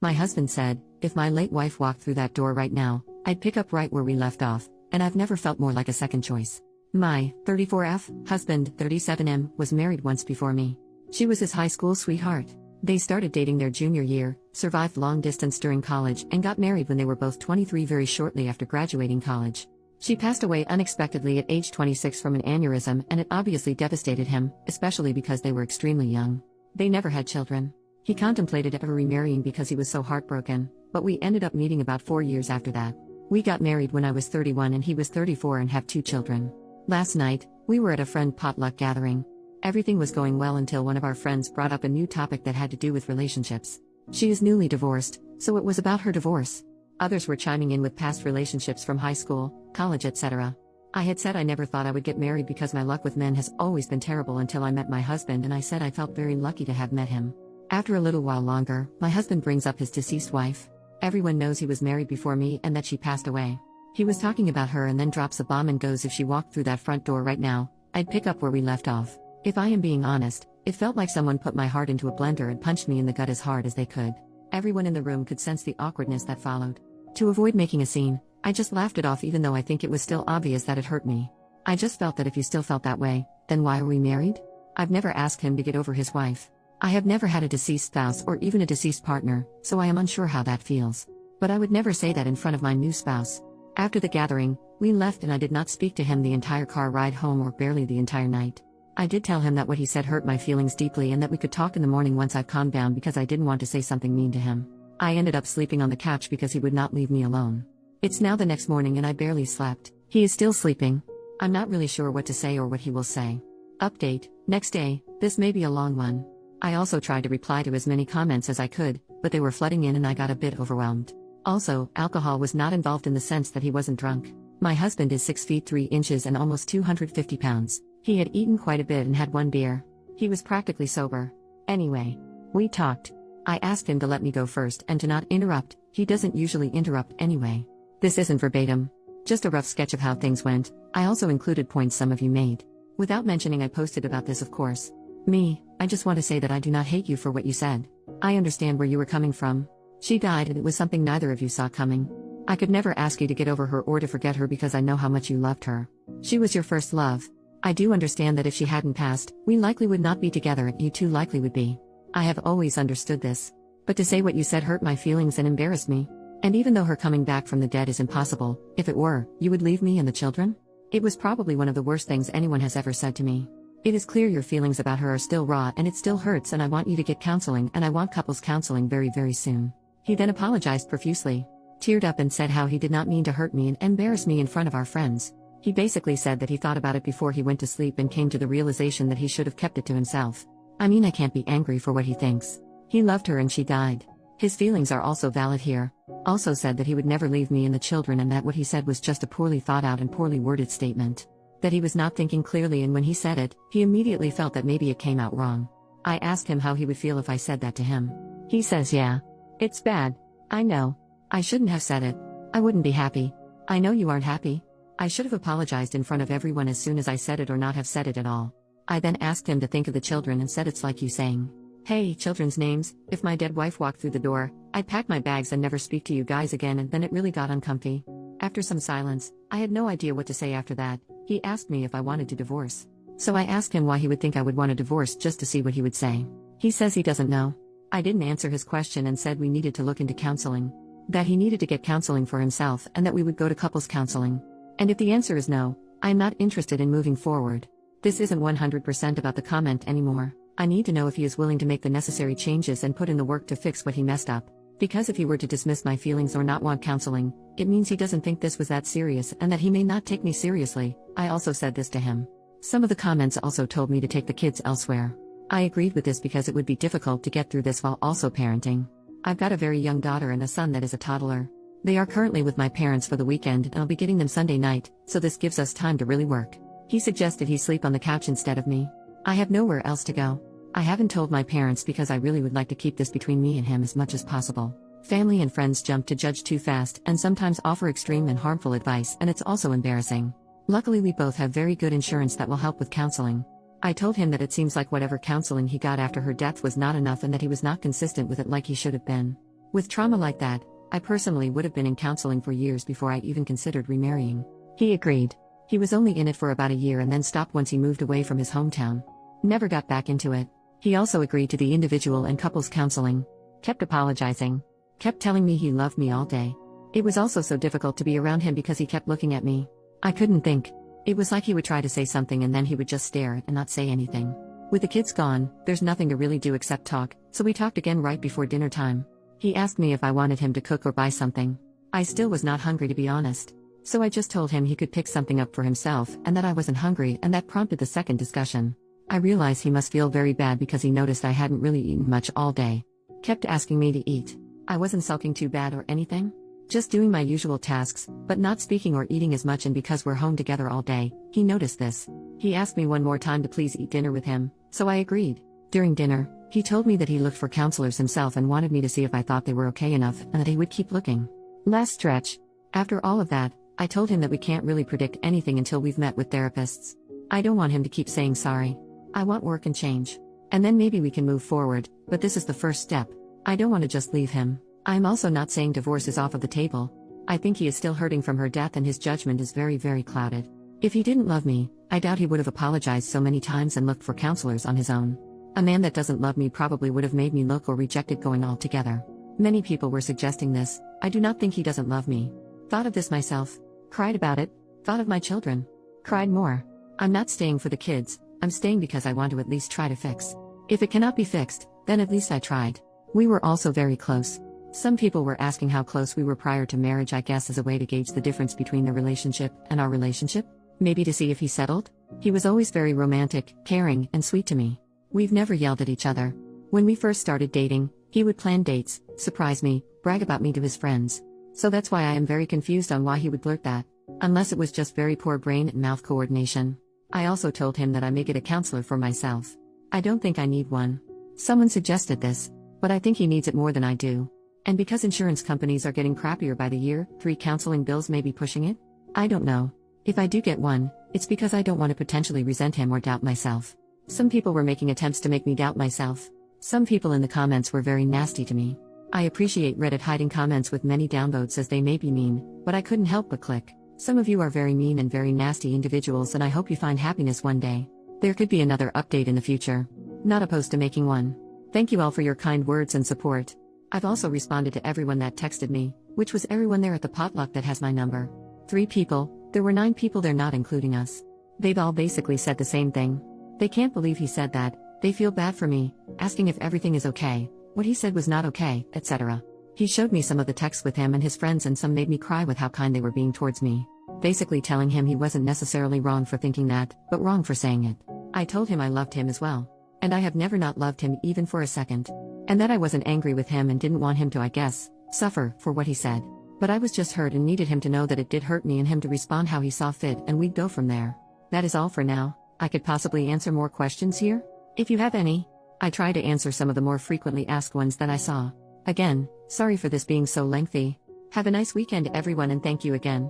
My husband said, if my late wife walked through that door right now, I'd pick up right where we left off, and I've never felt more like a second choice. My 34F husband, 37M, was married once before me. She was his high school sweetheart. They started dating their junior year, survived long distance during college, and got married when they were both 23 very shortly after graduating college. She passed away unexpectedly at age 26 from an aneurysm, and it obviously devastated him, especially because they were extremely young. They never had children. He contemplated ever remarrying because he was so heartbroken, but we ended up meeting about 4 years after that. We got married when I was 31 and he was 34 and have 2 children. Last night, we were at a friend potluck gathering. Everything was going well until one of our friends brought up a new topic that had to do with relationships. She is newly divorced, so it was about her divorce. Others were chiming in with past relationships from high school, college, etc. I had said I never thought I would get married because my luck with men has always been terrible until I met my husband, and I said I felt very lucky to have met him. After a little while longer, my husband brings up his deceased wife. Everyone knows he was married before me and that she passed away. He was talking about her and then drops a bomb and goes, if she walked through that front door right now, I'd pick up where we left off. If I am being honest, it felt like someone put my heart into a blender and punched me in the gut as hard as they could. Everyone in the room could sense the awkwardness that followed. To avoid making a scene, I just laughed it off, even though I think it was still obvious that it hurt me. I just felt that if you still felt that way, then why are we married? I've never asked him to get over his wife. I have never had a deceased spouse or even a deceased partner, so I am unsure how that feels. But I would never say that in front of my new spouse. After the gathering, we left and I did not speak to him the entire car ride home or barely the entire night. I did tell him that what he said hurt my feelings deeply and that we could talk in the morning once I've calmed down, because I didn't want to say something mean to him. I ended up sleeping on the couch because he would not leave me alone. It's now the next morning and I barely slept. He is still sleeping. I'm not really sure what to say or what he will say. Update, next day. This may be a long one. I also tried to reply to as many comments as I could, but they were flooding in and I got a bit overwhelmed. Also, alcohol was not involved in the sense that he wasn't drunk. My husband is 6 feet 3 inches and almost 250 pounds. He had eaten quite a bit and had 1 beer. He was practically sober. Anyway, we talked. I asked him to let me go first and to not interrupt. He doesn't usually interrupt anyway. This isn't verbatim. Just a rough sketch of how things went. I also included points some of you made. Without mentioning I posted about this, of course. I just want to say that I do not hate you for what you said. I understand where you were coming from. She died and it was something neither of you saw coming. I could never ask you to get over her or to forget her because I know how much you loved her. She was your first love. I do understand that if she hadn't passed, we likely would not be together and you two likely would be. I have always understood this. But to say what you said hurt my feelings and embarrassed me. And even though her coming back from the dead is impossible, if it were, you would leave me and the children? It was probably one of the worst things anyone has ever said to me. It is clear your feelings about her are still raw and it still hurts, and I want you to get counseling, and I want couples counseling very, very soon. He then apologized profusely, teared up and said how he did not mean to hurt me and embarrass me in front of our friends. He basically said that he thought about it before he went to sleep and came to the realization that he should have kept it to himself. I mean, I can't be angry for what he thinks. He loved her and she died. His feelings are also valid here. Also said that he would never leave me and the children, and that what he said was just a poorly thought out and poorly worded statement. That he was not thinking clearly, and when he said it, he immediately felt that maybe it came out wrong. I asked him how he would feel if I said that to him. He says, yeah. It's bad. I know. I shouldn't have said it. I wouldn't be happy. I know you aren't happy. I should have apologized in front of everyone as soon as I said it, or not have said it at all. I then asked him to think of the children and said, it's like you saying, hey, children's names, if my dead wife walked through the door, I'd pack my bags and never speak to you guys again, and then it really got uncomfy. After some silence, I had no idea what to say after that. He asked me if I wanted to divorce. So I asked him why he would think I would want a divorce, just to see what he would say. He says he doesn't know. I didn't answer his question and said we needed to look into counseling. That he needed to get counseling for himself and that we would go to couples counseling. And if the answer is no, I am not interested in moving forward. This isn't 100% about the comment anymore. I need to know if he is willing to make the necessary changes and put in the work to fix what he messed up. Because if he were to dismiss my feelings or not want counseling, it means he doesn't think this was that serious and that he may not take me seriously. I also said this to him. Some of the comments also told me to take the kids elsewhere. I agreed with this because it would be difficult to get through this while also parenting. I've got a very young daughter and a son that is a toddler. They are currently with my parents for the weekend and I'll be getting them Sunday night, so this gives us time to really work. He suggested he sleep on the couch instead of me. I have nowhere else to go. I haven't told my parents because I really would like to keep this between me and him as much as possible. Family and friends jump to judge too fast and sometimes offer extreme and harmful advice, and it's also embarrassing. Luckily we both have very good insurance that will help with counseling. I told him that it seems like whatever counseling he got after her death was not enough and that he was not consistent with it like he should have been. With trauma like that, I personally would have been in counseling for years before I even considered remarrying. He agreed. He was only in it for about a year and then stopped once he moved away from his hometown. Never got back into it. He also agreed to the individual and couples counseling. Kept apologizing. Kept telling me he loved me all day. It was also so difficult to be around him because he kept looking at me. I couldn't think. It was like he would try to say something and then he would just stare and not say anything. With the kids gone, there's nothing to really do except talk, so we talked again right before dinner time. He asked me if I wanted him to cook or buy something. I still was not hungry, to be honest. So I just told him he could pick something up for himself and that I wasn't hungry, and that prompted the second discussion. I realized he must feel very bad because he noticed I hadn't really eaten much all day. Kept asking me to eat. I wasn't sulking too bad or anything. Just doing my usual tasks, but not speaking or eating as much, and because we're home together all day, he noticed this. He asked me one more time to please eat dinner with him, so I agreed. During dinner, he told me that he looked for counselors himself and wanted me to see if I thought they were okay enough and that he would keep looking. Last stretch. After all of that, I told him that we can't really predict anything until we've met with therapists. I don't want him to keep saying sorry. I want work and change. And then maybe we can move forward, but this is the first step. I don't want to just leave him. I'm also not saying divorce is off of the table. I think he is still hurting from her death and his judgment is very, very clouded. If he didn't love me, I doubt he would have apologized so many times and looked for counselors on his own. A man that doesn't love me probably would have made me look or rejected going altogether. Many people were suggesting this. I do not think he doesn't love me. Thought of this myself. Cried about it. Thought of my children. Cried more. I'm not staying for the kids. I'm staying because I want to at least try to fix. If it cannot be fixed, then at least I tried. We were also very close. Some people were asking how close we were prior to marriage, I guess as a way to gauge the difference between the relationship and our relationship. Maybe to see if he settled? He was always very romantic, caring, and sweet to me. We've never yelled at each other. When we first started dating, he would plan dates, surprise me, brag about me to his friends. So that's why I am very confused on why he would blurt that. Unless it was just very poor brain and mouth coordination. I also told him that I may get a counselor for myself. I don't think I need one. Someone suggested this, but I think he needs it more than I do. And because insurance companies are getting crappier by the year, 3 counseling bills may be pushing it? I don't know. If I do get one, it's because I don't want to potentially resent him or doubt myself. Some people were making attempts to make me doubt myself. Some people in the comments were very nasty to me. I appreciate Reddit hiding comments with many downvotes as they may be mean, but I couldn't help but click. Some of you are very mean and very nasty individuals, and I hope you find happiness one day. There could be another update in the future. Not opposed to making one. Thank you all for your kind words and support. I've also responded to everyone that texted me, which was everyone there at the potluck that has my number. 3 people, there were 9 people there not including us. They've all basically said the same thing. They can't believe he said that, they feel bad for me, asking if everything is okay, what he said was not okay, etc. He showed me some of the texts with him and his friends, and some made me cry with how kind they were being towards me. Basically telling him he wasn't necessarily wrong for thinking that, but wrong for saying it. I told him I loved him as well. And I have never not loved him even for a second. And that I wasn't angry with him and didn't want him to, I guess, suffer for what he said. But I was just hurt and needed him to know that it did hurt me and him to respond how he saw fit, and we'd go from there. That is all for now. I could possibly answer more questions here? If you have any. I try to answer some of the more frequently asked ones that I saw. Again, sorry for this being so lengthy. Have a nice weekend everyone, and thank you again.